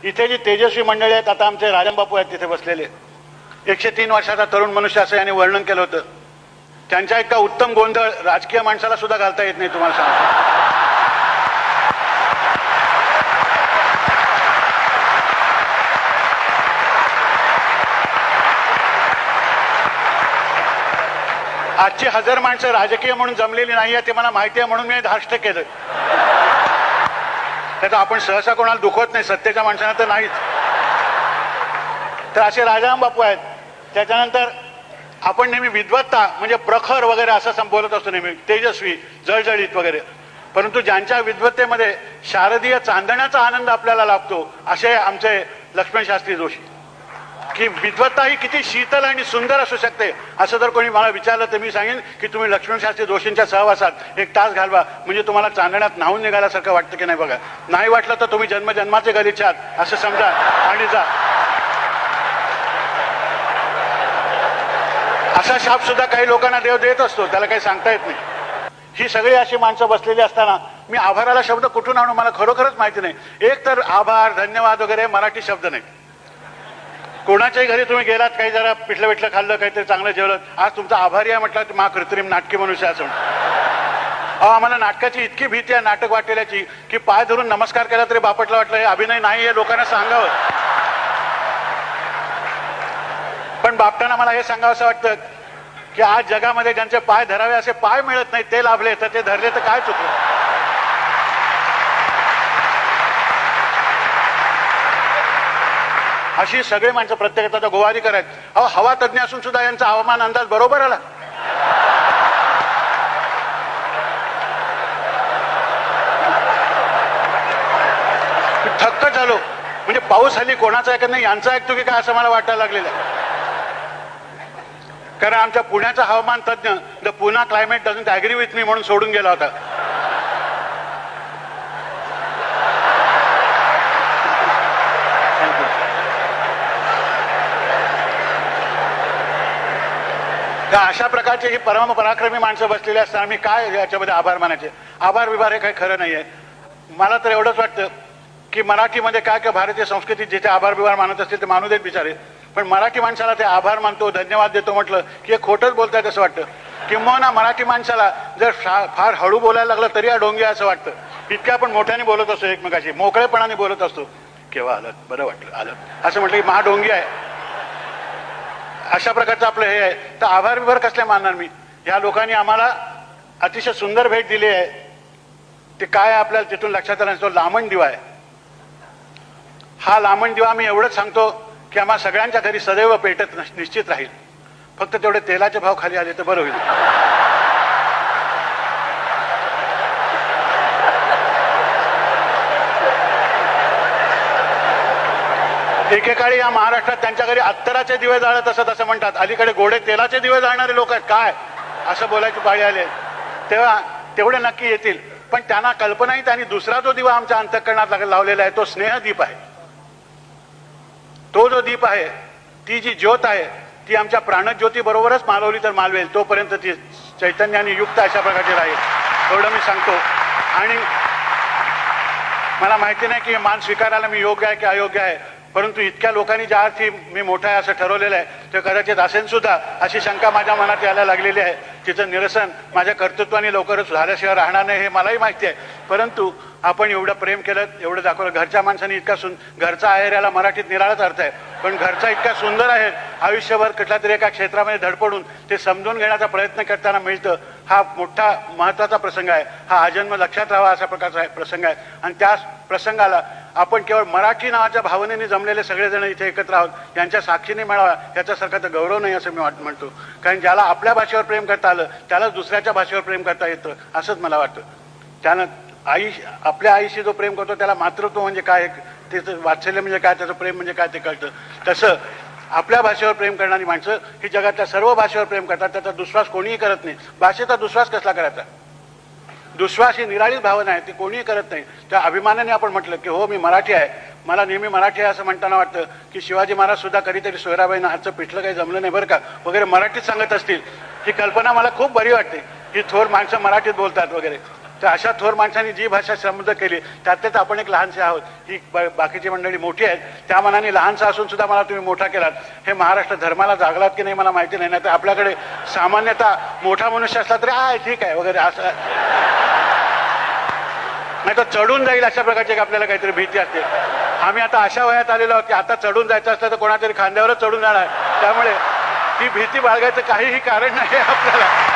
इथे जी तेजस्वी मंडळी आहेत, आता आमचे राजनबापू आहेत तिथे बसलेले, 103 वर्षाचा तरुण मनुष्य असं यांनी वर्णन केलं होतं. त्यांच्या इतका उत्तम गोंधळ राजकीय माणसाला सुद्धा घालता येत नाही, तुम्हाला सांगतो. आजची 1000 माणसं राजकीय म्हणून जमलेली नाही आहे, ते मला माहिती आहे म्हणून मी धाष्ट केलं. त्याचा आपण सहसा कोणाला दुखवत नाही, सत्तेच्या माणसांना तर नाहीच. तर असे राजाराम बापू आहेत. त्याच्यानंतर आपण नेहमी विद्वत्ता म्हणजे प्रखर वगैरे असं बोलत असतो, नेहमी तेजस्वी, जळजळीत वगैरे. परंतु ज्यांच्या विद्वत्तेमध्ये शारदीय चांदण्याचा आनंद आपल्याला लाभतो, असे आमचे लक्ष्मण शास्त्री जोशी. की विद्वत्ता ही किती शीतल आणि सुंदर असू शकते, असं जर कोणी मला विचारलं तर मी सांगेन की तुम्ही लक्ष्मण शास्त्री जोशींच्या सहवासात 1 तास घालवा, म्हणजे तुम्हाला चांदण्यात न्हावून निघाल्यासारखं वाटतं की नाही बघा. नाही वाटलं तर तुम्ही जन्मजन्माचे गलिच्छ आहात असं समजा आणि जा. असा शाप सुद्धा काही लोकांना देव देत असतो, त्याला काही सांगता येत नाही. ही सगळी अशी माणसं बसलेली असताना मी आभाराला शब्द कुठून आणू मला खरोखरच माहिती नाही. एक तर आभार, धन्यवाद वगैरे मराठी शब्द नाही. कोणाच्याही घरी तुम्ही गेलात, काही जरा पिठलं पिठलं खाल्लं, काहीतरी चांगलं जेवलं, आज तुमचा आभारी आहे म्हटलं मा कृत्रिम नाटकी मनुष्य असं म्हणतो. आम्हाला नाटकाची इतकी भीती आहे नाटक वाटलेल्याची की पाय धरून नमस्कार केला तरी बापटला वाटलं हे अभिनय नाही, हे लोकांना सांगावं. पण बापटांना मला हे सांगावं असं वाटतं की आज जगामध्ये ज्यांचे पाय धरावे असे पाय मिळत नाही, ते लाभले, तर ते धरले तर काय चुकलं. अशी सगळे माणसं प्रत्येकाचा गोवारी करायत. हवा तज्ञ असून सुद्धा यांचा हवामान अंदाज बरोबर आला. थक्क झालो. म्हणजे पाऊस हल्ली कोणाचा ऐकत नाही, यांचा ऐकतो की काय असं मला वाटायला लागलेलं आहे. कारण आमच्या पुण्याचा हवामान तज्ञ the Poona climate doesn't agree with me म्हणून सोडून गेला होता. अशा प्रकारची ही परम पराक्रमी माणसं बसलेली असताना मी काय याच्यामध्ये आभार मानायचे. आभार विभार हे काही खरं नाहीये. मला तर एवढंच वाटतं की मराठीमध्ये काय काय भारतीय संस्कृतीत जिथे आभार विभार मानत असतील ते मानू देत बिचारे, पण मराठी माणसाला ते आभार मानतो, धन्यवाद देतो म्हटलं की हे खोटंच बोलतायत असं वाटतं. किंवा मराठी माणसाला जर फार हळू बोलायला लागलं तरी हा डोंगी असं वाटतं. इतक्या आपण मोठ्याने बोलत असतो, एकमेकाशी मोकळेपणाने बोलत असतो. केव्हा आलं, बरं वाटलं, आलं असं म्हटलं की महाडोंगी आहे. अशा प्रकारचं आपलं हे आहे. तर आभार विभार कसले मानणार मी. या लोकांनी आम्हाला अतिशय सुंदर भेट दिली आहे. ते काय आपल्याला तिथून लक्षात आलं, तो लामण दिवा आहे. हा लामण दिवा मी एवढंच सांगतो की आम्हा सगळ्यांच्या घरी सदैव पेटत निश्चित राहील. फक्त तेवढे तेलाचे भाव खाली आले तर बरं होईल. एकेकाळी या महाराष्ट्रात त्यांच्या घरी अत्तराचे दिवे जाळत असत असं म्हणतात. अलीकडे गोडे तेलाचे दिवे जाळणारे लोक आहेत काय असं बोलायची पाळी आले. तेव्हा तेवढे नक्की येतील. पण त्यांना कल्पनाही त्यांनी दुसरा जो दिवा आमच्या अंतःकरणात लावलेला आहे तो स्नेहदीप आहे. तो जो दीप आहे, ती जी ज्योत आहे ती आमच्या प्राणज्योती बरोबरच मालवली तर मालवेल, तोपर्यंत ती चैतन्याने युक्त अशा प्रकारची राहील एवढं मी सांगतो. आणि मला माहिती नाही की मान स्वीकारायला मी योग्य आहे की अयोग्य आहे, परंतु इतक्या लोकांनी ज्या अर्थी मी मोठा आहे असं ठरवलेलं आहे ते कदाचित असेल सुद्धा अशी शंका माझ्या मनात यायला लागलेली आहे. तिचं निरसन माझ्या कर्तृत्वाने लवकरच झाल्याशिवाय राहणार नाही हे मलाही माहिती आहे. परंतु आपण एवढं प्रेम केलं, एवढं दाखवलं. घरच्या माणसाने इतका घरचा आहेर याला मराठीत निराळाच अर्थ आहे, पण घरचा इतका सुंदर आहे, आयुष्यभर कुठल्या तरी एका क्षेत्रामध्ये धडपडून ते समजून घेण्याचा प्रयत्न करताना मिळतं. हा मोठा महत्त्वाचा प्रसंग आहे. हा आजन्म लक्षात राहावा असा प्रकारचा प्रसंग आहे. आणि त्या प्रसंगाला आपण केवळ मराठी नावाच्या भावनेने जमलेले सगळेजण इथे एकत्र आहोत, यांच्या साक्षीने मिळावा याच्यासारखा तर गौरव नाही असं मी म्हणतो. कारण ज्याला आपल्या भाषेवर प्रेम करता आलं त्यालाच दुसऱ्याच्या भाषेवर प्रेम करता येतं असंच मला वाटतं. त्यानं आपल्या आईशी जो प्रेम करतो त्याला मातृत्व म्हणजे काय, त्याचं वात्सल्य म्हणजे काय, त्याचं प्रेम म्हणजे काय ते कळतं. तसं आपल्या भाषेवर प्रेम करणारी माणसं ही जगातल्या सर्व भाषेवर प्रेम करतात. त्याचा दुश्वास कोणीही करत नाही. भाषेचा दुश्वास कसला करायचा. दुश्वास ही निराळीच भावना आहे, ती कोणीही करत नाही. त्या अभिमानाने आपण म्हटलं की हो मी मराठी आहे, मला नेहमी मराठी आहे असं म्हणताना वाटतं की शिवाजी महाराज सुद्धा कधीतरी सोयराबाईंना हातचं पिठलं काही जमलं नाही बरं का वगैरे मराठीत सांगत असतील. ही कल्पना मला खूप बरी वाटते की थोर माणसं मराठीत बोलतात वगैरे. तर अशा थोर माणसांनी जी भाषा समृद्ध केली त्यातलेच आपण एक लहानसे आहोत. ही बाकीची मंडळी मोठी आहेत, त्या मनाने लहानसा असून सुद्धा मला तुम्ही मोठा केलात. हे महाराष्ट्र धर्माला जागलात की नाही मला माहिती नाही, तर आपल्याकडे सामान्यतः मोठा मनुष्य असला तरी ठीक आहे वगैरे असं, नाही तर चढून जाईल अशा प्रकारची एक आपल्याला काहीतरी भीती असते. आम्ही आता अशा वयात आलेलो आहोत की आता चढून जायचं असलं तर कोणातरी खांद्यावरच चढून जाणार, त्यामुळे ही भीती बाळगायचं काहीही कारण नाही आपल्याला.